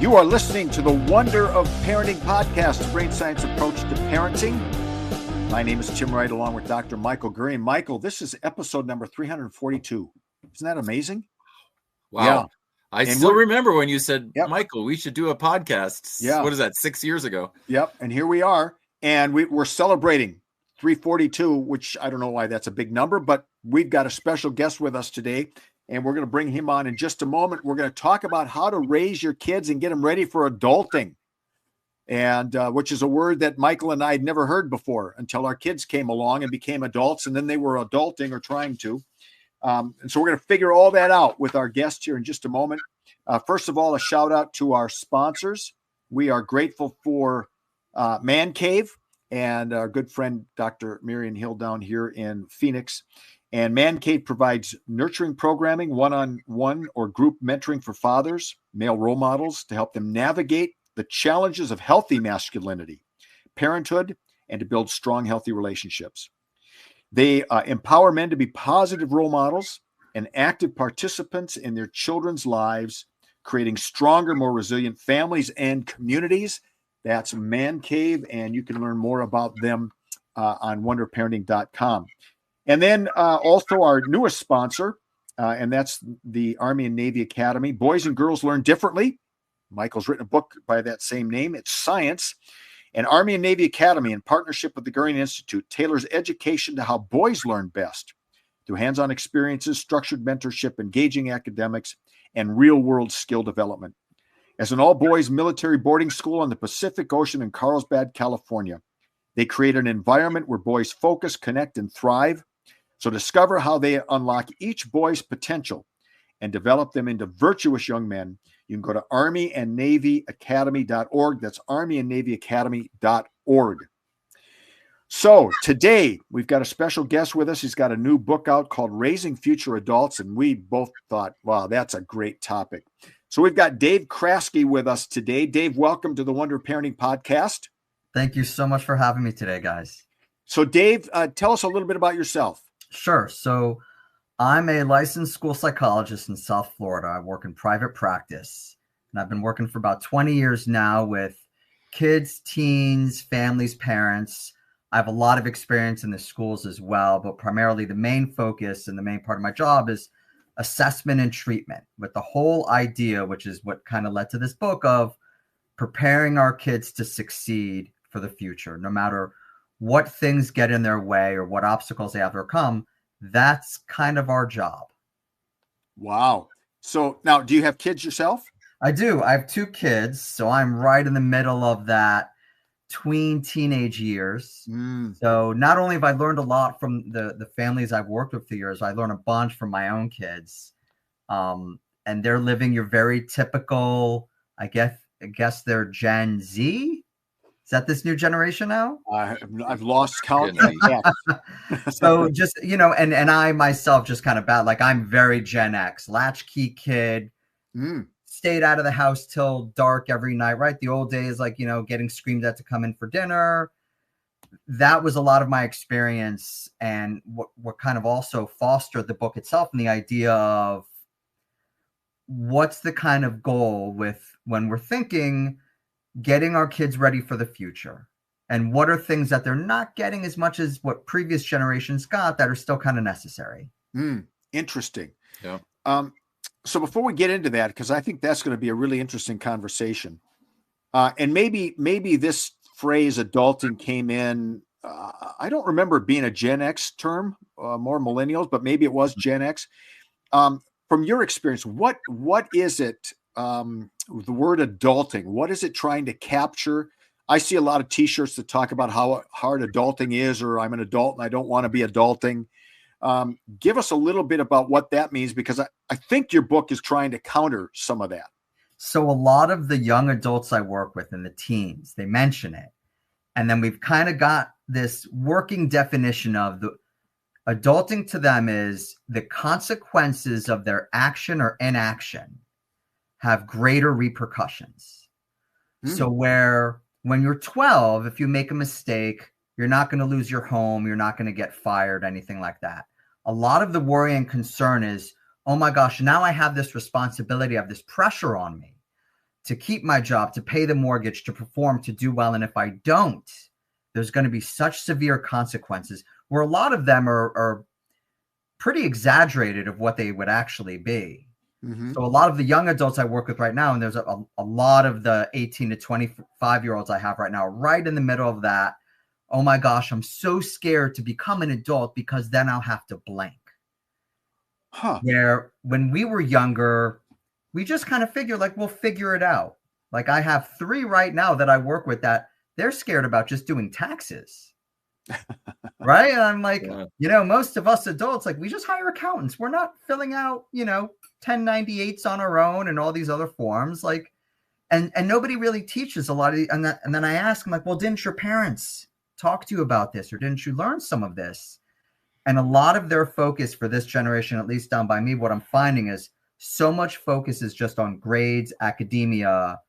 You are listening to the Wonder of Parenting podcast, a brain science approach to parenting. My name is Tim Wright, along with Dr. Michael Gurry. Michael, this is episode number 342. Isn't that amazing? Wow. Yeah. I still remember when you said, Yep. Michael, we should do a podcast. Yeah. What is that, 6 years ago? Yep. And here we are. And we're celebrating 342, which I don't know why that's a big number, but we've got a special guest with us today. And we're going to bring him on in just a moment. We're going to talk about how to raise your kids and get them ready for adulting. And which is a word that Michael and I had never heard before until our kids came along and became adults, and then they were adulting or trying to. And so we're going to figure all that out with our guest here in just a moment. First of all, a shout out to our sponsors. We are grateful for Man Cave and our good friend, Dr. Marion Hill down here in Phoenix. And Man Cave provides nurturing programming, one-on-one or group mentoring for fathers, male role models to help them navigate the challenges of healthy masculinity, parenthood, and to build strong, healthy relationships. They empower men to be positive role models and active participants in their children's lives, creating stronger, more resilient families and communities. That's Man Cave, and you can learn more about them on wonderparenting.com. And then also our newest sponsor, and that's the Army and Navy Academy. Boys and Girls Learn Differently. Michael's written a book by that same name. It's Science. And Army and Navy Academy, in partnership with the Gurry Institute, tailors education to how boys learn best through hands-on experiences, structured mentorship, engaging academics, and real-world skill development. As an all-boys military boarding school on the Pacific Ocean in Carlsbad, California, they create an environment where boys focus, connect, and thrive. So discover how they unlock each boy's potential and develop them into virtuous young men. You can go to armyandnavyacademy.org. That's armyandnavyacademy.org. So today we've got a special guest with us. He's got a new book out called Raising Future Adults, and we both thought, wow, that's a great topic. So we've got Dave Kraske with us today. Dave, welcome to the Wonder Parenting Podcast. Thank you so much for having me today, guys. So Dave, tell us a little bit about yourself. Sure. So I'm a licensed school psychologist in South Florida. I work in private practice, and I've been working for about 20 years now with kids, teens, families, parents. I have a lot of experience in the schools as well, but primarily the main focus and the main part of my job is assessment and treatment, with the whole idea, which is what kind of led to this book, of preparing our kids to succeed for the future, no matter what things get in their way or what obstacles they have to overcome. That's kind of our job. Wow. So now, do you have kids yourself? I do. I have 2 kids. So I'm right in the middle of that tween teenage years. So not only have I learned a lot from the families I've worked with for years, I learned a bunch from my own kids. And they're living your very typical, I guess they're Gen Z. Is that this new generation now? I've lost count. So just, and I myself just kind of bad. Like, I'm very Gen X, latchkey kid, stayed out of the house till dark every night, right? The old days, like, getting screamed at to come in for dinner. That was a lot of my experience, and what kind of also fostered the book itself, and the idea of what's the kind of goal with when we're thinking getting our kids ready for the future, and what are things that they're not getting as much as what previous generations got that are still kind of necessary. Interesting. Yeah. So before we get into that, because I think that's going to be a really interesting conversation, and maybe this phrase adulting came in, I don't remember it being a Gen X term, more millennials, but maybe it was Gen X. From your experience, what is it, the word adulting, what is it trying to capture? I see a lot of t-shirts that talk about how hard adulting is, or I'm an adult and I don't want to be adulting. Give us a little bit about what that means, because I think your book is trying to counter some of that. So a lot of the young adults I work with and the teens, they mention it. And then we've kind of got this working definition of the adulting to them is the consequences of their action or inaction have greater repercussions. So when you're 12, if you make a mistake, you're not going to lose your home. You're not going to get fired, anything like that. A lot of the worry and concern is, oh my gosh, now I have this responsibility, I have this pressure on me to keep my job, to pay the mortgage, to perform, to do well. And if I don't, there's going to be such severe consequences, where a lot of them are pretty exaggerated of what they would actually be. Mm-hmm. So a lot of the young adults I work with right now, and there's a lot of the 18 to 25-year-olds I have right now, right in the middle of that. Oh my gosh, I'm so scared to become an adult because then I'll have to blank. Huh. Where when we were younger, we just kind of figured like, we'll figure it out. Like I have 3 right now that I work with that they're scared about just doing taxes. Right. And I'm like, most of us adults, like we just hire accountants. We're not filling out, 1098s on our own and all these other forms. Like, and nobody really teaches a lot of and then I ask them like, well, didn't your parents talk to you about this, or didn't you learn some of this? And a lot of their focus for this generation, at least down by me, what I'm finding is so much focus is just on grades, academia,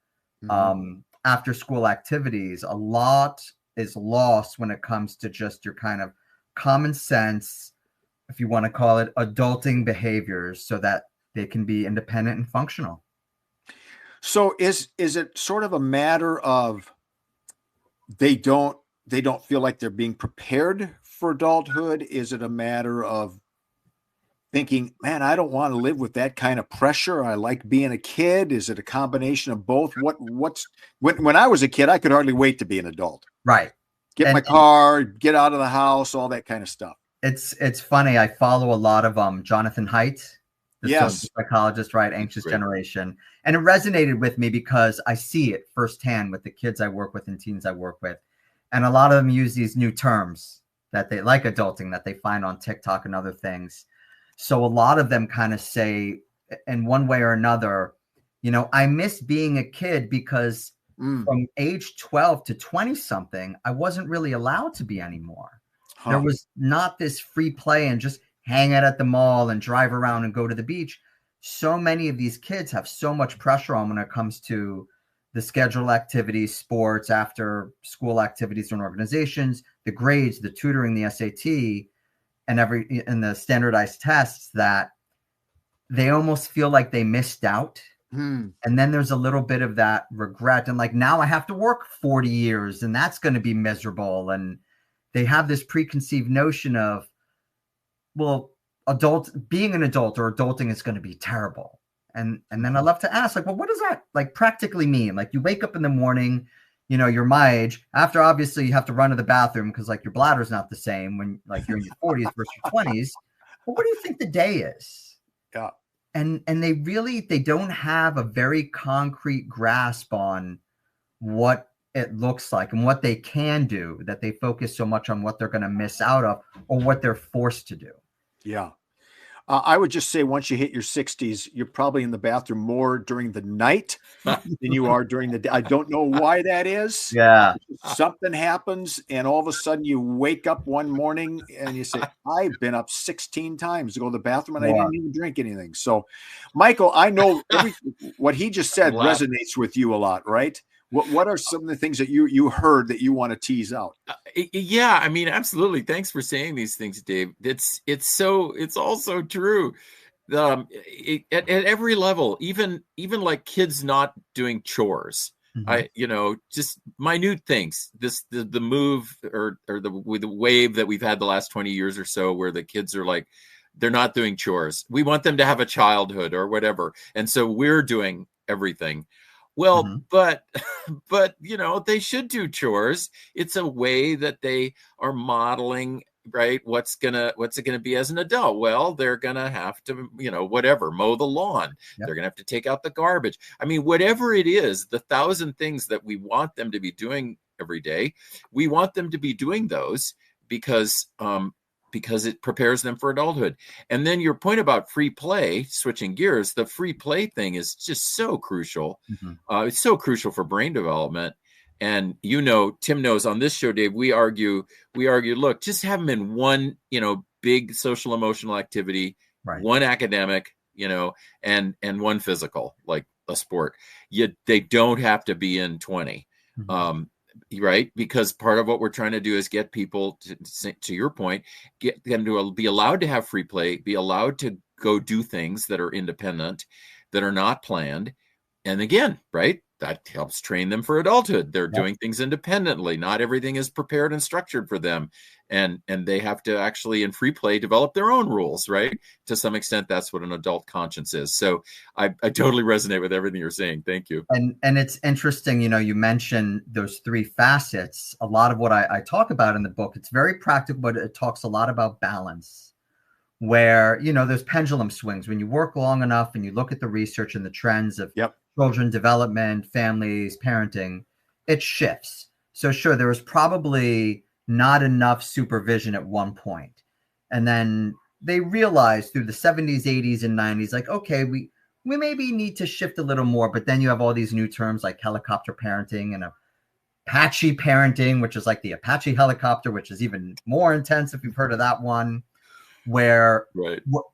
after school activities. A lot is lost when it comes to just your kind of common sense, if you want to call it, adulting behaviors, so that they can be independent and functional. So is it sort of a matter of they don't feel like they're being prepared for adulthood? Is it a matter of thinking, man, I don't want to live with that kind of pressure, I like being a kid? Is it a combination of both? When I was a kid, I could hardly wait to be an adult. Right. Get my car, get out of the house, all that kind of stuff. It's funny. I follow a lot of Jonathan Haidt, the social psychologist, right? Anxious Generation. And it resonated with me because I see it firsthand with the kids I work with and teens I work with. And a lot of them use these new terms that they like, adulting, that they find on TikTok and other things. So a lot of them kind of say in one way or another, I miss being a kid because from age 12 to 20 something, I wasn't really allowed to be anymore. Huh. There was not this free play and just hang out at the mall and drive around and go to the beach. So many of these kids have so much pressure on when it comes to the scheduled activities, sports, after school activities and organizations, the grades, the tutoring, the SAT, and the standardized tests, that they almost feel like they missed out. And then there's a little bit of that regret. And like, now I have to work 40 years and that's going to be miserable. And they have this preconceived notion of, well, being an adult or adulting is going to be terrible. And then I love to ask, like, well, what does that like practically mean? Like, you wake up in the morning, you're my age. After, obviously, you have to run to the bathroom because like your bladder's not the same when like you're in your 40s versus your 20s. But what do you think the day is? Yeah. And they don't have a very concrete grasp on what it looks like and what they can do, that they focus so much on what they're going to miss out of or what they're forced to do. Yeah. I would just say once you hit your 60s, you're probably in the bathroom more during the night than you are during the day. I don't know why that is. Yeah. Something happens and all of a sudden you wake up one morning and you say, I've been up 16 times to go to the bathroom and I didn't even drink anything. So, Michael, I know what he just said resonates with you a lot, right? What are some of the things that you heard that you want to tease out? Yeah, I mean, absolutely. Thanks for saying these things, Dave. It's all so true. At every level, even like kids not doing chores. Just minute things. The move or the wave that we've had the last 20 years or so, where the kids are like, they're not doing chores. We want them to have a childhood or whatever, and so we're doing everything. Well, but they should do chores. It's a way that they are modeling, right? What's it gonna be as an adult? Well, they're gonna have to, mow the lawn. Yep. They're gonna have to take out the garbage. I mean, whatever it is, the 1,000 things that we want them to be doing every day, we want them to be doing those because it prepares them for adulthood. And then your point about free play, switching gears, the free play thing is just so crucial. It's so crucial for brain development. And, Tim knows on this show, Dave, we argue, look, just have them in one, big social emotional activity, right. One academic, and one physical, like a sport. They don't have to be in 20. Right? Because part of what we're trying to do is get people to your point, get them to be allowed to have free play, be allowed to go do things that are independent, that are not planned. And again, right? that helps train them for adulthood. They're doing things independently. Not everything is prepared and structured for them. And they have to actually, in free play, develop their own rules, right? To some extent, that's what an adult conscience is. So I totally resonate with everything you're saying. Thank you. And it's interesting, you mentioned those three facets. A lot of what I talk about in the book, it's very practical, but it talks a lot about balance, where, there's pendulum swings. When you work long enough and you look at the research and the trends of children development, families, parenting, it shifts. So sure, there was probably not enough supervision at one point. And then they realized through the 70s, 80s, and 90s, like, okay, we maybe need to shift a little more. But then you have all these new terms like helicopter parenting and Apache parenting, which is like the Apache helicopter, which is even more intense if you've heard of that one, where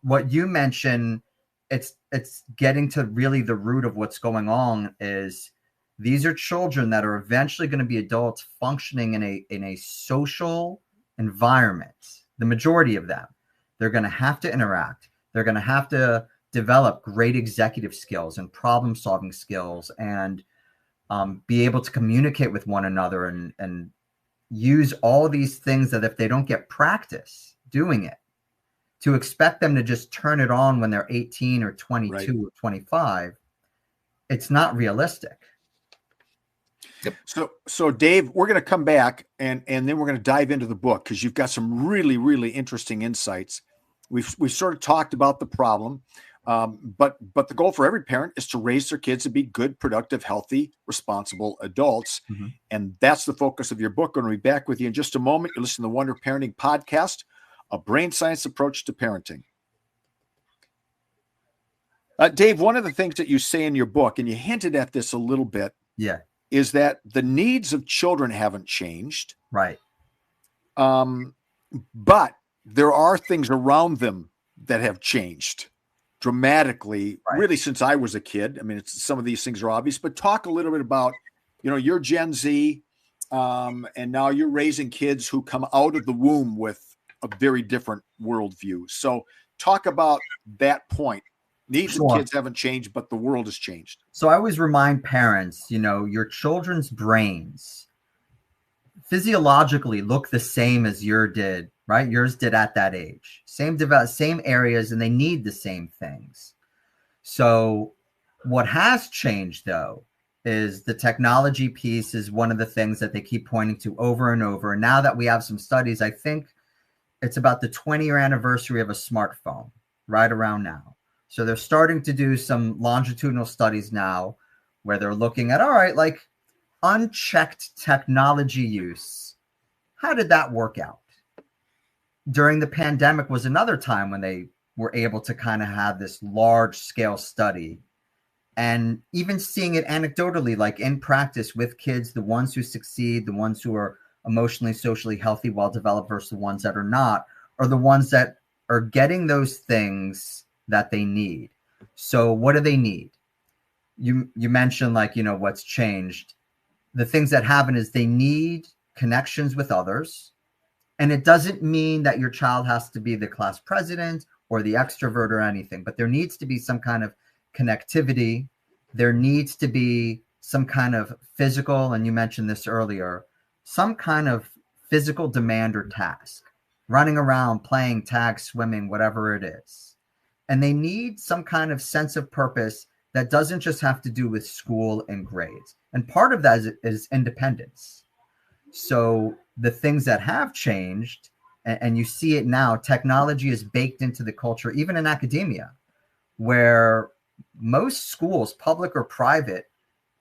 what you mentioned, it's getting to really the root of what's going on. Is these are children that are eventually going to be adults functioning in a social environment. The majority of them, they're going to have to interact. They're going to have to develop great executive skills and problem solving skills, and be able to communicate with one another and use all these things that if they don't get practice doing it, to expect them to just turn it on when they're 18 or 22 or 25, it's not realistic. Yep. So Dave, we're going to come back and then we're going to dive into the book, because you've got some really, really interesting insights. We've sort of talked about the problem, but the goal for every parent is to raise their kids to be good, productive, healthy, responsible adults. Mm-hmm. And that's the focus of your book. We're going to be back with you in just a moment. You're listening to the Wonder Parenting Podcast, a brain science approach to parenting. Dave, one of the things that you say in your book, and you hinted at this a little bit, is that the needs of children haven't changed. Right. But there are things around them that have changed dramatically, really, since I was a kid. I mean, some of these things are obvious, but talk a little bit about, you're Gen Z, and now you're raising kids who come out of the womb with a very different worldview. So talk about that point. Needs of kids haven't changed, but the world has changed. So I always remind parents, your children's brains physiologically look the same as yours did, right? Yours did at that age. Same areas, and they need the same things. So what has changed, though, is the technology piece is one of the things that they keep pointing to over and over. And now that we have some studies, I think it's about the 20-year anniversary of a smartphone right around now. So they're starting to do some longitudinal studies now where they're looking at, all right, like unchecked technology use. How did that work out? During the pandemic was another time when they were able to kind of have this large scale study, and even seeing it anecdotally, like in practice with kids, the ones who succeed, the ones who are emotionally, socially healthy, well-developed versus the ones that are not, are the ones that are getting those things that they need. So what do they need? You mentioned what's changed. The things that happen is they need connections with others. And it doesn't mean that your child has to be the class president or the extrovert or anything, but there needs to be some kind of connectivity. There needs to be some kind of physical, and you mentioned this earlier, some kind of physical demand or task, running around, playing tag, swimming, whatever it is. And they need some kind of sense of purpose that doesn't just have to do with school and grades. And part of that is independence. So the things that have changed, and you see it now, technology is baked into the culture, even in academia, where most schools, public or private,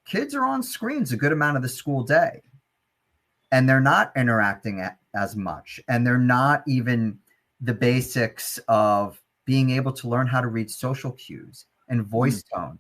kids are on screens a good amount of the school day. And they're not interacting as much. And they're not even the basics of being able to learn how to read social cues and voice tone.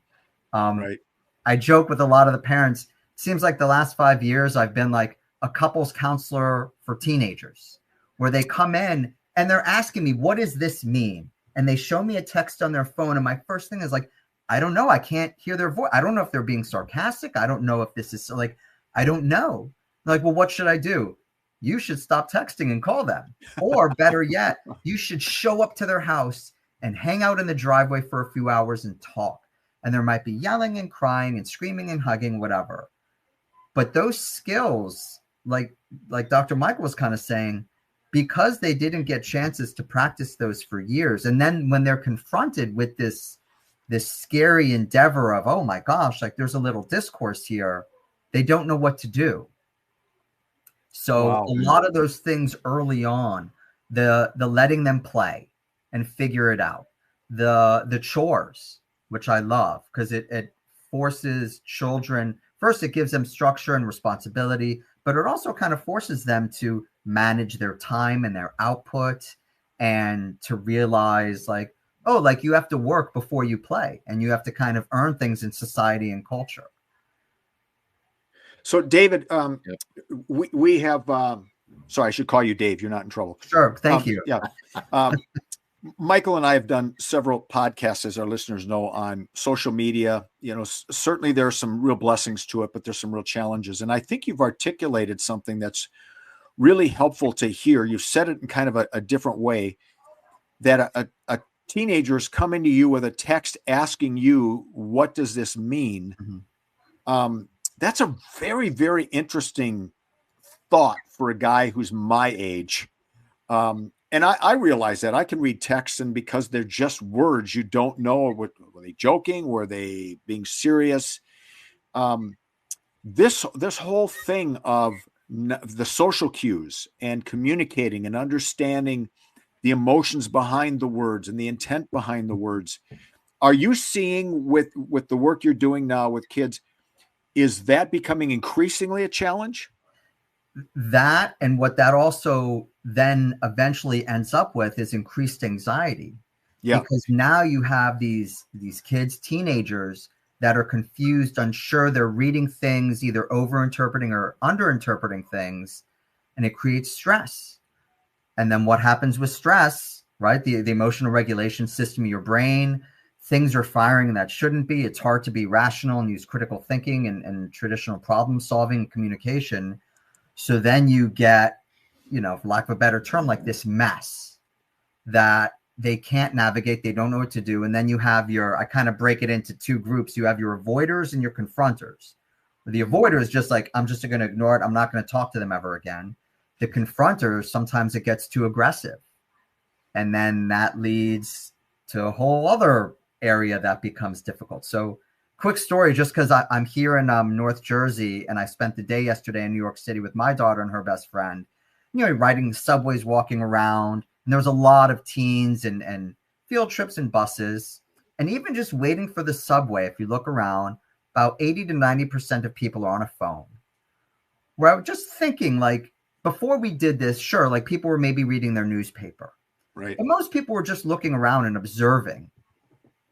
I joke with a lot of the parents. It seems like the last 5 years, I've been like a couples counselor for teenagers, where they come in and they're asking me, what does this mean? And they show me a text on their phone. And my first thing is like, I don't know. I can't hear their voice. I don't know if they're being sarcastic. I don't know if this is like, I don't know. Like, well, what should I do? You should stop texting and call them. Or better yet, you should show up to their house and hang out in the driveway for a few hours and talk. and there might be yelling and crying and screaming and hugging, whatever. But those skills, like Dr. Michael was kind of saying, because they didn't get chances to practice those for years, and then when they're confronted with this scary endeavor of, oh my gosh, like there's a little discourse here, they don't know what to do. So Wow. a lot of those things early on, the letting them play and figure it out, the chores, which I love, because it forces children, first it gives them structure and responsibility, but it also kind of forces them to manage their time and their output, and to realize like, oh, like you have to work before you play, and you have to kind of earn things in society and culture. So David, Yep. we have, sorry, I should call you Dave. You're not in trouble. Sure. Thank you. Yeah. Michael and I have done several podcasts, as our listeners know, on social media. You know, certainly there are some real blessings to it, but there's some real challenges. And I think you've articulated something that's really helpful to hear. You've said it in kind of a different way, that a teenager is coming to you with a text asking you, what does this mean? Mm-hmm. That's a very, very interesting thought for a guy who's my age. And I realize that I can read texts, and because they're just words, you don't know, were they joking? Were they being serious? This whole thing of the social cues and communicating and understanding the emotions behind the words and the intent behind the words. Are you seeing with the work you're doing now with kids, is that becoming increasingly a challenge? That, and what that also then eventually ends up with, is increased anxiety. Yeah. Because now you have these kids, teenagers, that are confused, unsure. They're reading things, either over-interpreting or under-interpreting things, and it creates stress. And then what happens with stress, right? The emotional regulation system of your brain, things are firing that shouldn't be. It's hard to be rational and use critical thinking and traditional problem solving and communication. So then you get, you know, for lack of a better term, like this mess that they can't navigate. They don't know what to do. And then you have I kind of break it into two groups. You have your avoiders and your confronters. The avoider is just like, I'm just going to ignore it. I'm not going to talk to them ever again. The confronters, sometimes it gets too aggressive. And then that leads to a whole other area that becomes difficult. So quick story, just because I'm here in North Jersey, and I spent the day yesterday in New York City with my daughter and her best friend, you know, riding the subways, walking around. And there was a lot of teens and field trips and buses. And even just waiting for the subway, if you look around, about 80 to 90% of people are on a phone. Where I was just thinking, like, before we did this, sure, like people were maybe reading their newspaper. Right. And most people were just looking around and observing,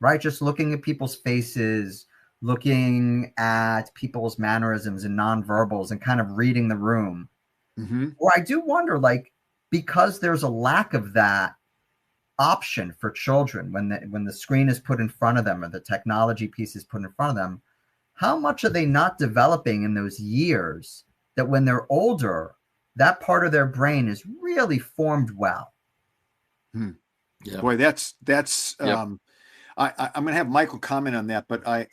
right? Just looking at people's faces, looking at people's mannerisms and nonverbals, and kind of reading the room. Mm-hmm. Or I do wonder, like, because there's a lack of that option for children when the screen is put in front of them, or the technology piece is put in front of them, how much are they not developing in those years that when they're older, that part of their brain is really formed well? Yeah. Boy, that's yep. I'm going to have Michael comment on that, but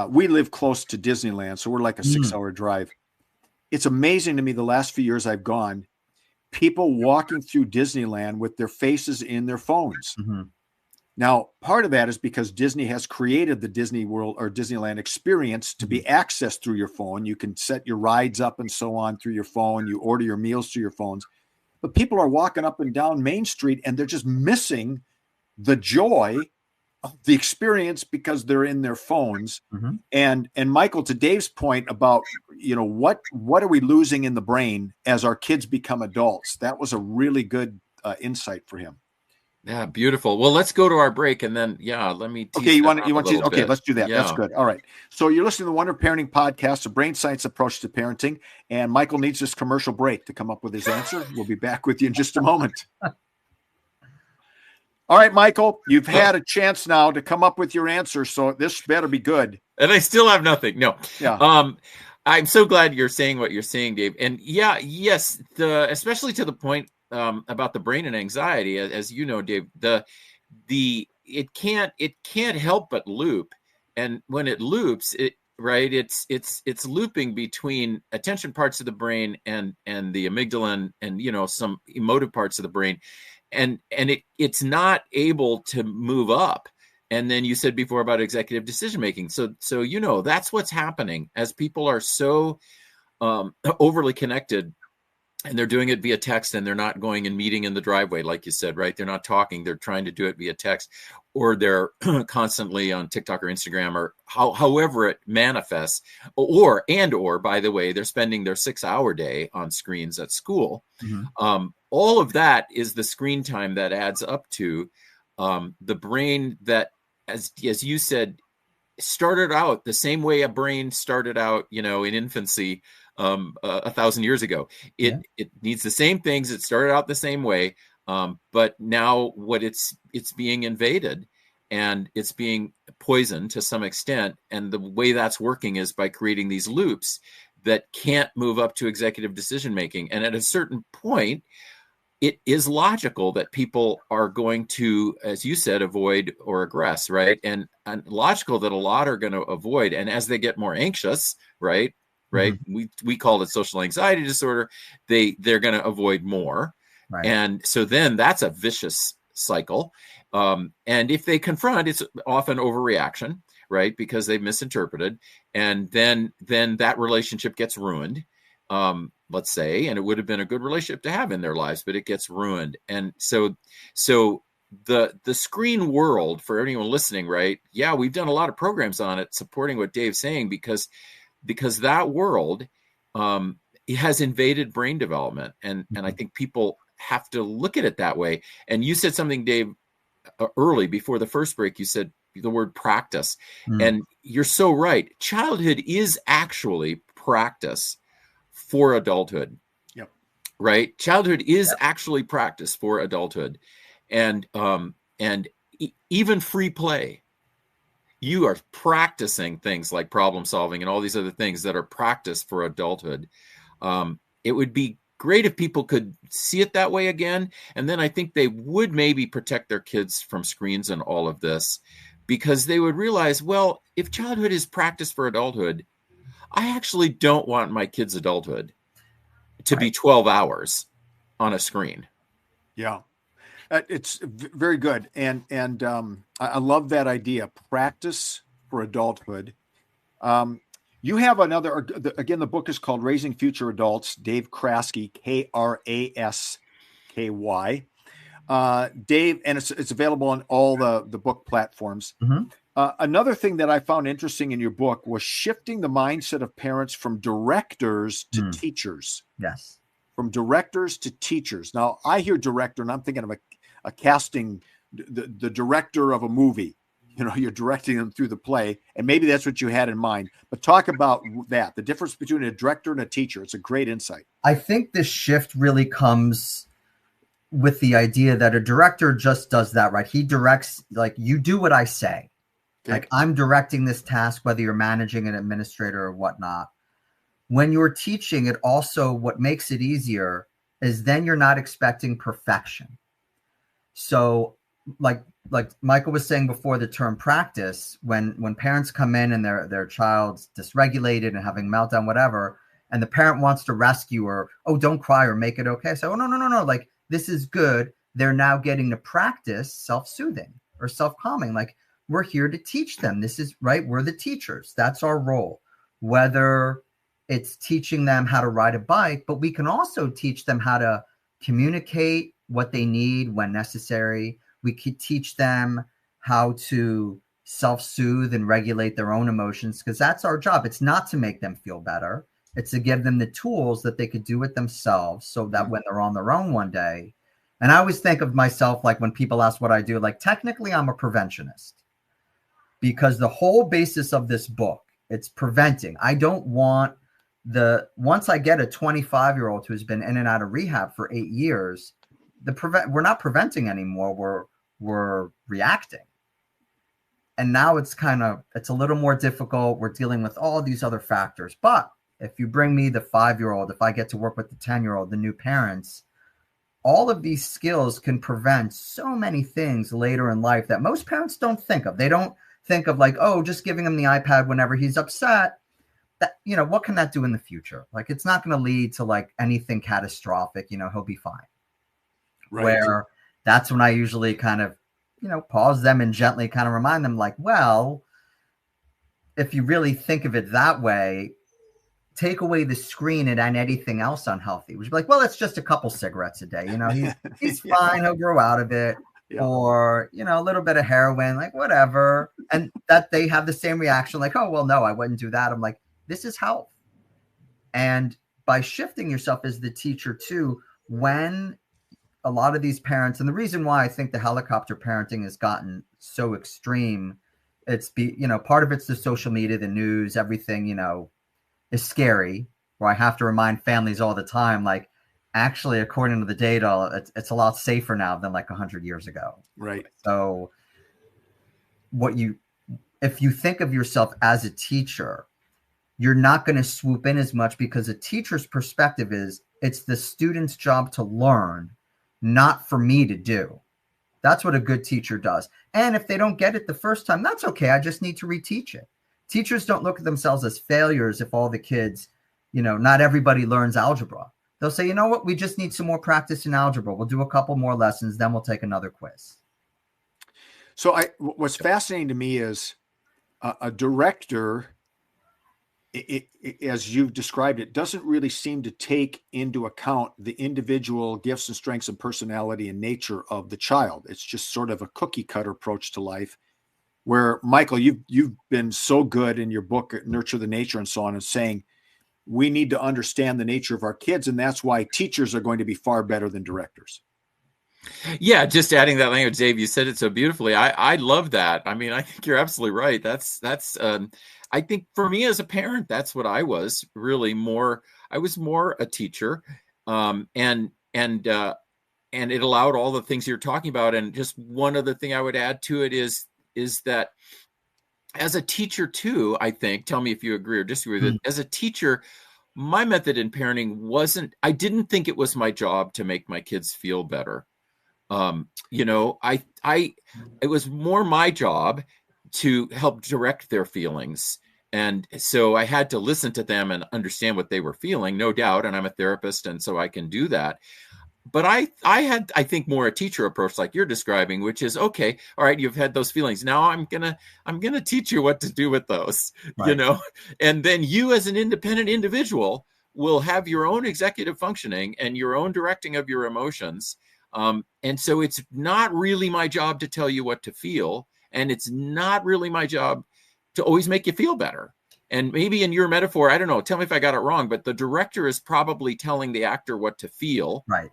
we live close to Disneyland, so we're like a 6-hour drive. It's amazing to me, the last few years I've gone, people walking through Disneyland with their faces in their phones. Mm-hmm. Now, part of that is because Disney has created the Disney World or Disneyland experience to be accessed through your phone. You can set your rides up and so on through your phone. You order your meals through your phones. But people are walking up and down Main Street, and they're just missing the joy of the experience because they're in their phones. Mm-hmm. And Michael, to Dave's point about, you know, what are we losing in the brain as our kids become adults? That was a really good insight for him. Yeah, beautiful. Well, let's go to our break, and then let me. Okay, you want to? Okay, let's do that. Yeah. That's good. All right. So you're listening to the Wonder Parenting Podcast, a brain science approach to parenting, and Michael needs this commercial break to come up with his answer. We'll be back with you in just a moment. All right, Michael, you've had a chance now to come up with your answer, so this better be good. And I still have nothing. No. Yeah. I'm so glad you're saying what you're saying, Dave. And yes, especially to the point about the brain and anxiety, as you know, Dave, it can't help but loop And when it loops, it's looping between attention parts of the brain and the amygdala and some emotive parts of the brain, and it's not able to move up. And then you said before about executive decision making. So that's what's happening as people are so overly connected, and they're doing it via text, and they're not going and meeting in the driveway, like you said, right? They're not talking. They're trying to do it via text, or they're constantly on TikTok or Instagram, or however it manifests. Or by the way, they're spending their 6-hour day on screens at school. Mm-hmm. All of that is the screen time that adds up to the brain that, as you said, started out the same way a brain started out, in infancy 1,000 years ago. It needs the same things. It started out the same way, but now it's being invaded, and it's being poisoned to some extent. And the way that's working is by creating these loops that can't move up to executive decision making. And at a certain point, it is logical that people are going to, as you said, avoid or aggress, right? And logical that a lot are going to avoid. And as they get more anxious, right? Mm-hmm. We call it social anxiety disorder. They're going to avoid more. Right. And so then that's a vicious cycle. And if they confront, it's often overreaction, right? Because they've misinterpreted. And then that relationship gets ruined. Let's say, and it would have been a good relationship to have in their lives, but it gets ruined. And so the screen world, for anyone listening, right? Yeah, we've done a lot of programs on it, supporting what Dave's saying, because that world it has invaded brain development, and I think people have to look at it that way. And you said something, Dave, early before the first break. You said the word practice, and you're so right. Childhood is actually practice for adulthood. Yep. Right. Childhood is actually practice for adulthood. And even free play. You are practicing things like problem solving and all these other things that are practice for adulthood. It would be great if people could see it that way again. And then I think they would maybe protect their kids from screens and all of this, because they would realize, well, if childhood is practice for adulthood, I actually don't want my kid's adulthood to be 12 hours on a screen. Yeah, it's very good. And I love that idea. Practice for adulthood. You have another, again, the book is called Raising Future Adults, Dave Kraske, Krasky. Dave, and it's available on all the book platforms. Mm-hmm. Another thing that I found interesting in your book was shifting the mindset of parents from directors to teachers. Yes. From directors to teachers. Now, I hear director, and I'm thinking of a casting, the director of a movie. You're directing them through the play, and maybe that's what you had in mind. But talk about that, the difference between a director and a teacher. It's a great insight. I think this shift really comes with the idea that a director just does that, right? He directs, like, you do what I say. Okay. Like, I'm directing this task, whether you're managing an administrator or whatnot. When you're teaching, it also, what makes it easier is then you're not expecting perfection. So like Michael was saying before, the term practice, when parents come in and their child's dysregulated and having meltdown, whatever, and the parent wants to rescue, or, oh, don't cry or make it okay. So, oh, no. Like, this is good. They're now getting to practice self-soothing or self-calming. Like, we're here to teach them. This is right. We're the teachers. That's our role. Whether it's teaching them how to ride a bike, but we can also teach them how to communicate what they need when necessary. We could teach them how to self-soothe and regulate their own emotions, because that's our job. It's not to make them feel better. It's to give them the tools that they could do it themselves, so that when they're on their own one day. And I always think of myself, like, when people ask what I do, like, technically I'm a preventionist, because the whole basis of this book, it's preventing. I don't want once I get a 25-year-old who's been in and out of rehab for 8 years, we're not preventing anymore. We're reacting. And now it's a little more difficult. We're dealing with all these other factors. But if you bring me the 5-year-old, if I get to work with the 10-year-old, the new parents, all of these skills can prevent so many things later in life that most parents don't think of. They don't think of like, oh, just giving him the iPad whenever he's upset, that, you know, what can that do in the future? Like, it's not going to lead to like anything catastrophic. You know, he'll be fine. Right. Where that's when I usually kind of, you know, pause them and gently kind of remind them like, well, if you really think of it that way, take away the screen and anything else unhealthy, which would be like, well, it's just a couple cigarettes a day. You know, he's Yeah. fine. He'll grow out of it. Yeah. Or, you know, a little bit of heroin, like whatever. And that they have the same reaction, like, oh, well, no, I wouldn't do that. I'm like, this is health. And by shifting yourself as the teacher too, when a lot of these parents, and the reason why I think the helicopter parenting has gotten so extreme, you know, part of it's the social media, the news, everything, you know, is scary, where I have to remind families all the time, like, actually, according to the data, it's a lot safer now than like 100 years ago. Right. So if you think of yourself as a teacher, you're not going to swoop in as much, because a teacher's perspective is it's the student's job to learn, not for me to do. That's what a good teacher does. And if they don't get it the first time, that's okay. I just need to reteach it. Teachers don't look at themselves as failures if all the kids, you know, not everybody learns algebra. They'll say, you know what, we just need some more practice in algebra. We'll do a couple more lessons, then we'll take another quiz. So what's fascinating to me is a director, as you've described it, doesn't really seem to take into account the individual gifts and strengths and personality and nature of the child. It's just sort of a cookie cutter approach to life, where, Michael, you've been so good in your book, Nurture the Nature and so on, and saying we need to understand the nature of our kids. And that's why teachers are going to be far better than directors. Yeah, just adding that language, Dave, you said it so beautifully. I love that. I mean, I think you're absolutely right. That's I think for me as a parent, that's what I was really more. I was more a teacher, and it allowed all the things you're talking about. And just one other thing I would add to it is that as a teacher too, I think, tell me if you agree or disagree with it. As a teacher, my method in parenting I didn't think it was my job to make my kids feel better. You know, it was more my job to help direct their feelings. And so I had to listen to them and understand what they were feeling, no doubt. And I'm a therapist, and so I can do that. But I had, I think, more a teacher approach like you're describing, which is, okay, all right, you've had those feelings. Now I'm gonna teach you what to do with those, right. You know, and then you as an independent individual will have your own executive functioning and your own directing of your emotions. And so it's not really my job to tell you what to feel. And it's not really my job to always make you feel better. And maybe in your metaphor, I don't know, tell me if I got it wrong, but the director is probably telling the actor what to feel. Right.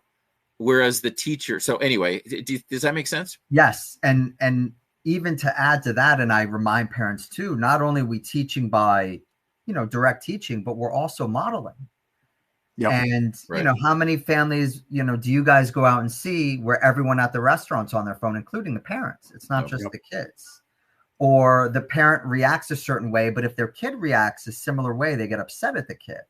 Whereas the teacher. So anyway, does that make sense? Yes. And even to add to that, and I remind parents too, not only are we teaching by, you know, direct teaching, but we're also modeling. Yep. And, right. You know, how many families, you know, do you guys go out and see where everyone at the restaurant's on their phone, including the parents? It's not just the kids. Or the parent reacts a certain way, but if their kid reacts a similar way, they get upset at the kid.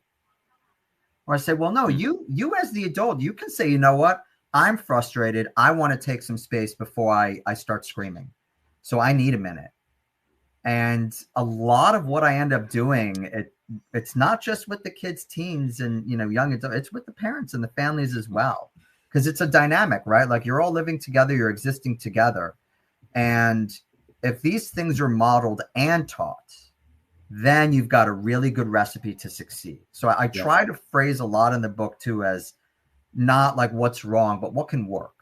Or I say, well, no, you as the adult, you can say, you know what? I'm frustrated. I want to take some space before I start screaming. So I need a minute. And a lot of what I end up doing, it's not just with the kids, teens, and, you know, young adults. It's with the parents and the families as well, because it's a dynamic, right? Like, you're all living together, you're existing together. And if these things are modeled and taught, then you've got a really good recipe to succeed. So I try to phrase a lot in the book too as not like what's wrong, but what can work,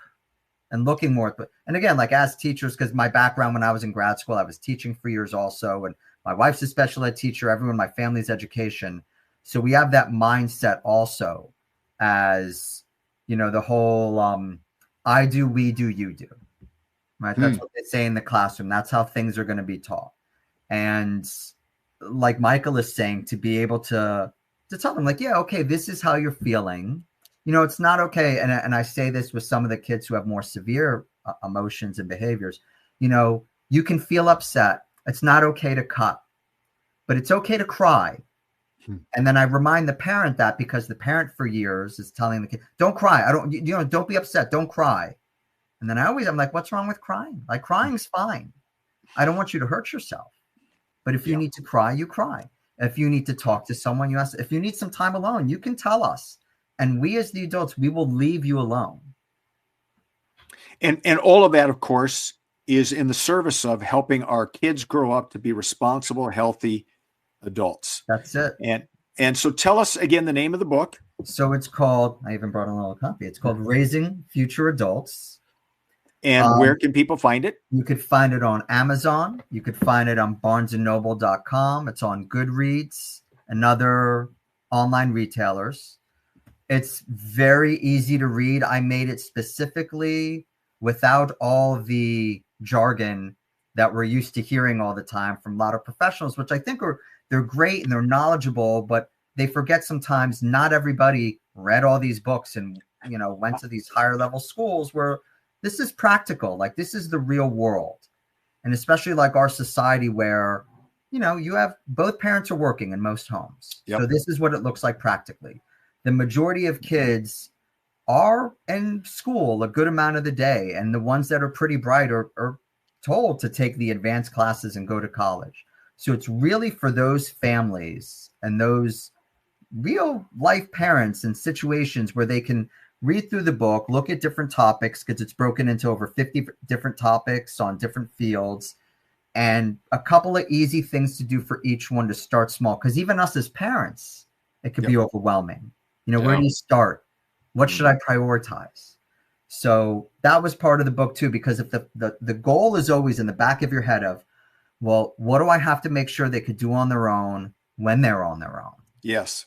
and looking more. And again, like as teachers, because my background when I was in grad school, I was teaching for years also. And my wife's a special ed teacher, everyone in my family's education. So we have that mindset also as, you know, the whole I do, we do, you do. Right. That's what they say in the classroom. That's how things are going to be taught. And like Michael is saying, to be able to tell them, like, yeah, okay, this is how you're feeling. You know, it's not okay. And I say this with some of the kids who have more severe emotions and behaviors. You know, you can feel upset. It's not okay to cut, but it's okay to cry. And then I remind the parent that, because the parent for years is telling the kid, don't cry. Don't be upset. Don't cry. And then I'm like, what's wrong with crying? Like, crying's fine. I don't want you to hurt yourself. But if you need to cry, you cry. If you need to talk to someone, you ask. If you need some time alone, you can tell us. And we as the adults, we will leave you alone. And all of that, of course, is in the service of helping our kids grow up to be responsible, healthy adults. That's it. And so tell us again the name of the book. So it's called, I even brought a little copy. It's called Raising Future Adults. And where can people find it? You could find it on Amazon. You could find it on barnesandnoble.com. It's on Goodreads and other online retailers. It's very easy to read. I made it specifically without all the jargon that we're used to hearing all the time from a lot of professionals, which I think they're great and they're knowledgeable, but they forget sometimes not everybody read all these books and, went to these higher level schools where this is practical. Like, this is the real world. And especially like our society where, you have both parents are working in most homes. Yep. So this is what it looks like practically. The majority of kids are in school a good amount of the day. And the ones that are pretty bright are told to take the advanced classes and go to college. So it's really for those families and those real life parents in situations where they can read through the book, look at different topics, because it's broken into over 50 different topics on different fields, and a couple of easy things to do for each one to start small. Because even us as parents, it could be overwhelming. Where do you start? What should I prioritize? So that was part of the book too, because if the goal is always in the back of your head of, well, what do I have to make sure they could do on their own when they're on their own? Yes.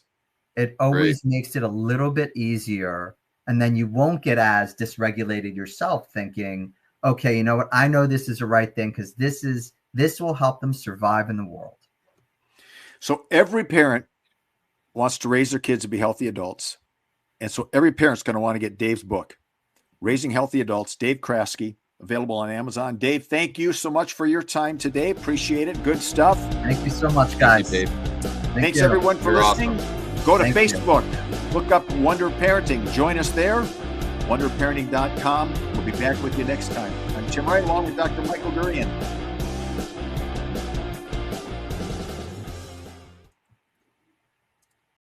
It always makes it a little bit easier. And then you won't get as dysregulated yourself thinking, okay, you know what? I know this is the right thing because this will help them survive in the world. So every parent wants to raise their kids to be healthy adults. And so every parent's going to want to get Dave's book, Raising Healthy Adults, Dave Kraske, available on Amazon. Dave, thank you so much for your time today. Appreciate it. Good stuff. Thank you so much, guys. Thank you, Dave. Thanks everyone for listening. Awesome. Go to Facebook, look up Wonder Parenting. Join us there, wonderparenting.com. We'll be back with you next time. I'm Tim Wright, along with Dr. Michael Durian.